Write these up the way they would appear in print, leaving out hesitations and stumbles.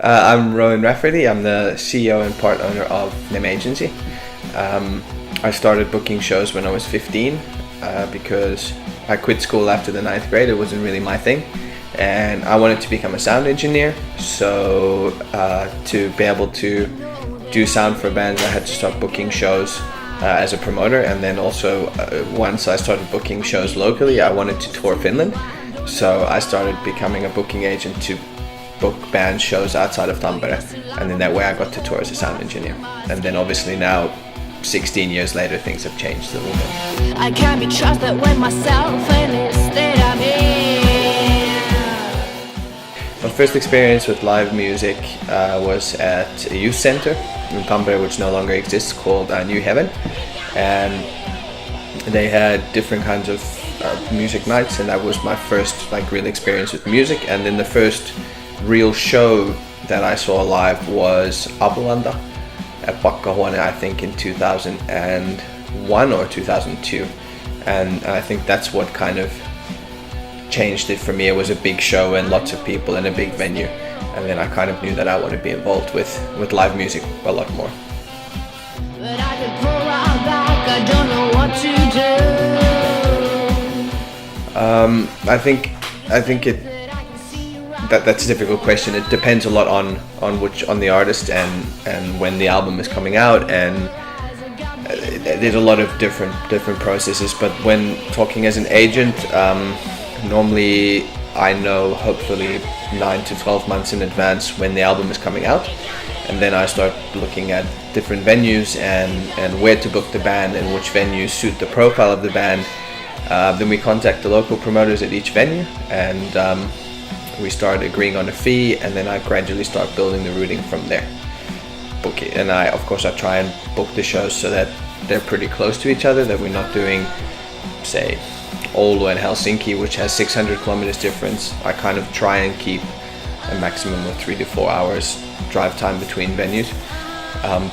I'm Rowan Rafferty. I'm the CEO and part owner of Nem Agency. I started booking shows when I was 15 because I quit school after the 9th grade. It wasn't really my thing, and I wanted to become a sound engineer. So to be able to do sound for bands, I had to start booking shows as a promoter, and then also once I started booking shows locally, I wanted to tour Finland. So I started becoming a booking agent to book band shows outside of Tampere, and then that way I got to tour as a sound engineer. And then obviously now, 16 years later, things have changed a little bit. I can't be trusted with myself in this state I'm in. My first experience with live music was at a youth center in Tampere, which no longer exists, called New Heaven, and they had different kinds of music nights, and that was my first real experience with music. And then the first real show that I saw live was Apulanta at Pakkahuone, I think in 2001 or 2002, and I think that's what kind of changed it for me. It was a big show and lots of people in a big venue, and then I kind of knew that I want to be involved with live music a lot more. But I can pull out back, I don't know what to do. I think that's a difficult question. It depends a lot on the artist and when the album is coming out, and there's a lot of different processes. But when talking as an agent, normally I know hopefully 9 to 12 months in advance when the album is coming out, and then I start looking at different venues and where to book the band and which venues suit the profile of the band. Then we contact the local promoters at each venue, and we start agreeing on a fee, and then I gradually start building the routing from there. Book it, and I try and book the shows so that they're pretty close to each other, that we're not doing, say, Oulu and Helsinki, which has 600 kilometers difference. I kind of try and keep a maximum of 3 to 4 hours drive time between venues.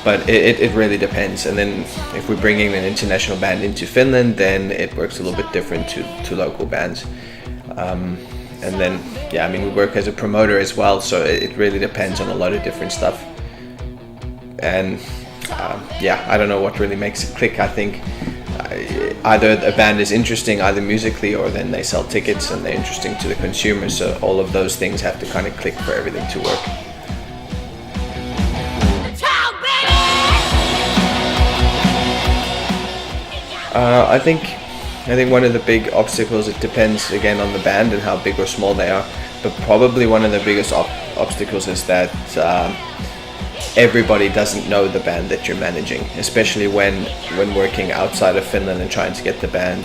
But it really depends. And then if we're bringing an international band into Finland, then it works a little bit different to local bands. And then, we work as a promoter as well, so it really depends on a lot of different stuff. And I don't know what really makes it click. I think either a band is interesting, either musically, or then they sell tickets and they're interesting to the consumer. So all of those things have to kind of click for everything to work. I think one of the big obstacles, it depends again on the band and how big or small they are, but probably one of the biggest obstacles is that everybody doesn't know the band that you're managing, especially when working outside of Finland and trying to get the band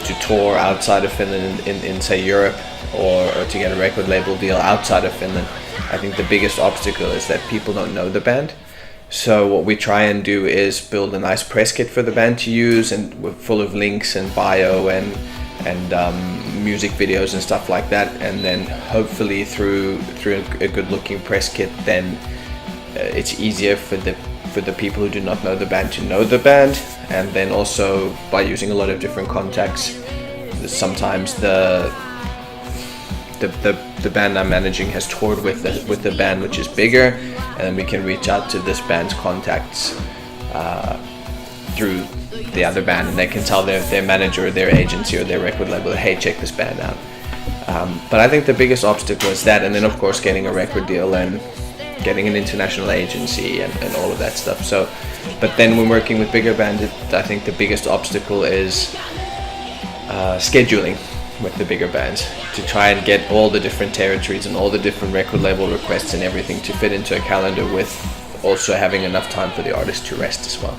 to tour outside of Finland in say Europe, or to get a record label deal outside of Finland. I think the biggest obstacle is that people don't know the band. So what we try and do is build a nice press kit for the band to use, and we're full of links and bio and music videos and stuff like that. And then hopefully through a good looking press kit, then it's easier for the people who do not know the band to know the band. And then also by using a lot of different contacts, sometimes the band I'm managing has toured with the band which is bigger, and then we can reach out to this band's contacts through the other band, and they can tell their manager or their agency or their record label, hey, check this band out. But I think the biggest obstacle is that, and then of course getting a record deal and getting an international agency and all of that stuff. So, but then when working with bigger bands, I think the biggest obstacle is scheduling with the bigger bands, to try and get all the different territories and all the different record label requests and everything to fit into a calendar, with also having enough time for the artist to rest as well.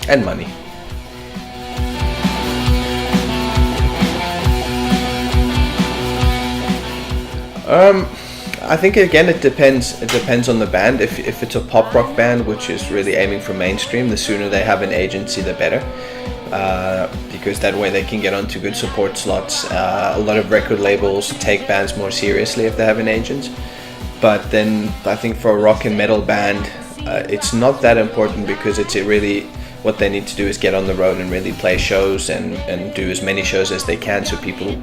And money. I think again it depends on the band. If it's a pop rock band which is really aiming for mainstream, the sooner they have an agency the better. Because that way they can get onto good support slots. A lot of record labels take bands more seriously if they have an agent. But then I think for a rock and metal band, it's not that important, because it's really what they need to do is get on the road and really play shows and do as many shows as they can, so people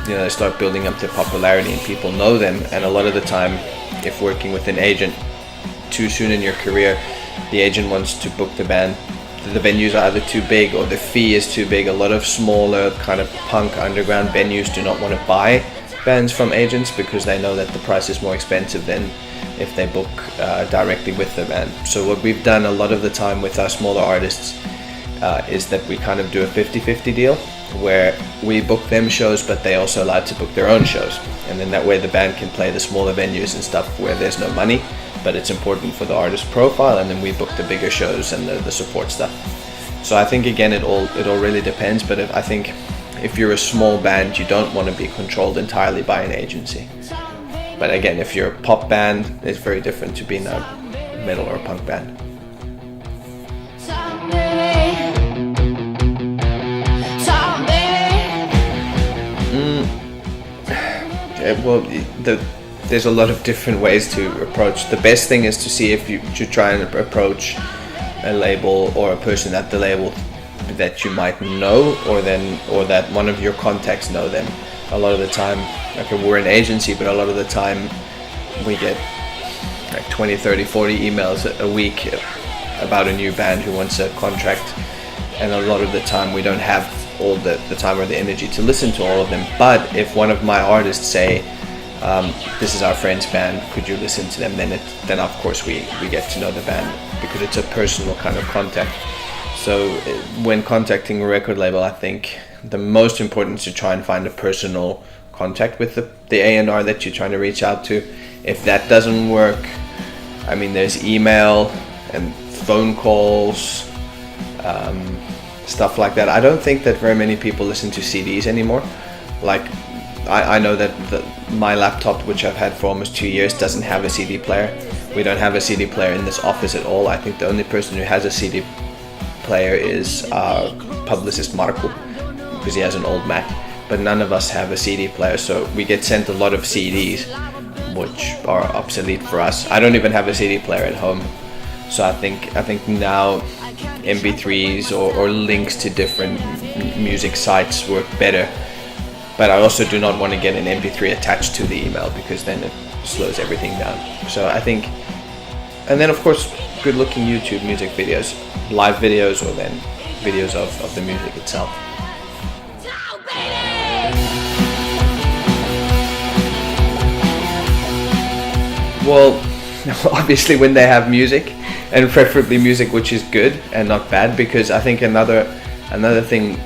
they start building up their popularity and people know them. And a lot of the time, if working with an agent too soon in your career, the agent wants to book the band. The venues are either too big or the fee is too big. A lot of smaller kind of punk underground venues do not want to buy bands from agents because they know that the price is more expensive than if they book directly with the band. So what we've done a lot of the time with our smaller artists is that we kind of do a 50-50 deal where we book them shows, but they also allowed to book their own shows. And then that way the band can play the smaller venues and stuff where there's no money, but it's important for the artist profile, and then we book the bigger shows and the support stuff. So I think again it all really depends, but I think if you're a small band, you don't want to be controlled entirely by an agency. But again, if you're a pop band, it's very different to being a metal or a punk band. Well, there's a lot of different ways to approach. The best thing is to see if you should try and approach a label or a person at the label that you might know, or that one of your contacts know them. A lot of the time, okay, we're an agency, but a lot of the time we get like 20, 30, 40 emails a week about a new band who wants a contract, and a lot of the time we don't have all the time or the energy to listen to all of them. But if one of my artists say, this is our friend's band, could you listen to them, then of course we get to know the band, because it's a personal kind of contact. So when contacting a record label, I think the most important is to try and find a personal contact with the A&R that you're trying to reach out to. If that doesn't work, I mean, there's email and phone calls, stuff like that. I don't think that very many people listen to CDs anymore. Like, I know that my laptop, which I've had for almost 2 years, doesn't have a CD player. We don't have a CD player in this office at all. I think the only person who has a CD player is our publicist Marco, because he has an old Mac. But none of us have a CD player, so we get sent a lot of CDs, which are obsolete for us. I don't even have a CD player at home. So I think now MP3s or links to different music sites work better. But I also do not want to get an MP3 attached to the email, because then it slows everything down. So I think, and then of course, good looking YouTube music videos, live videos, or then videos of the music itself. Well, obviously when they have music, and preferably music which is good and not bad, because I think another thing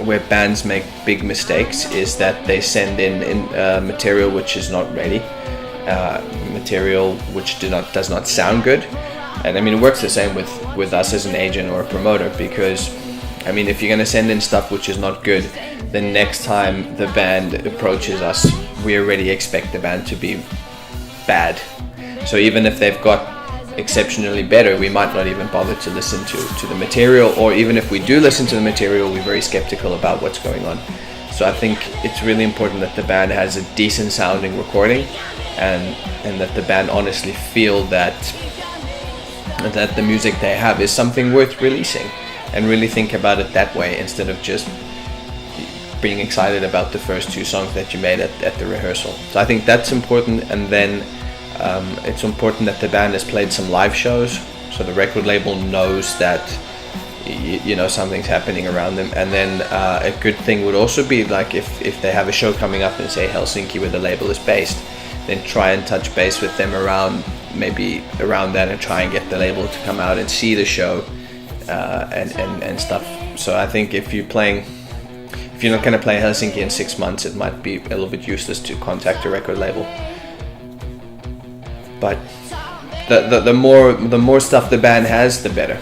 where bands make big mistakes is that they send in material which is not ready, material which does not sound good. And I mean, it works the same with us as an agent or a promoter, because I mean, if you're going to send in stuff which is not good, then next time the band approaches us, we already expect the band to be bad. So even if they've got exceptionally better, we might not even bother to listen to the material, or even if we do listen to the material, we're very skeptical about what's going on. So I think it's really important that the band has a decent sounding recording, and that the band honestly feel that the music they have is something worth releasing, and really think about it that way, instead of just being excited about the first 2 songs that you made at the rehearsal. So I think that's important. And then it's important that the band has played some live shows, so the record label knows that something's happening around them. And then a good thing would also be, like, if they have a show coming up in, say, Helsinki, where the label is based, then try and touch base with them around that, and try and get the label to come out and see the show and stuff. So I think if you're not going to play Helsinki in 6 months, it might be a little bit useless to contact a record label. But the more stuff the band has, the better.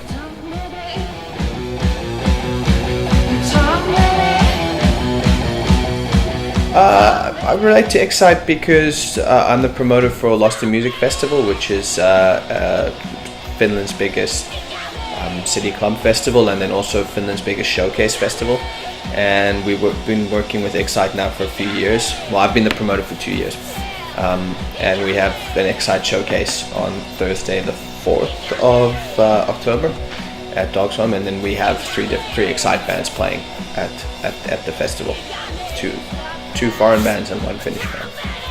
I relate to Excite because I'm the promoter for Lost in Music Festival, which is Finland's biggest city club festival, and then also Finland's biggest showcase festival. And we've been working with Excite now for a few years. Well, I've been the promoter for 2 years. And we have an Excite showcase on Thursday the 4th of October at Dogsholm, and then we have three Excite bands playing at the festival. Two 2 foreign bands and 1 Finnish band.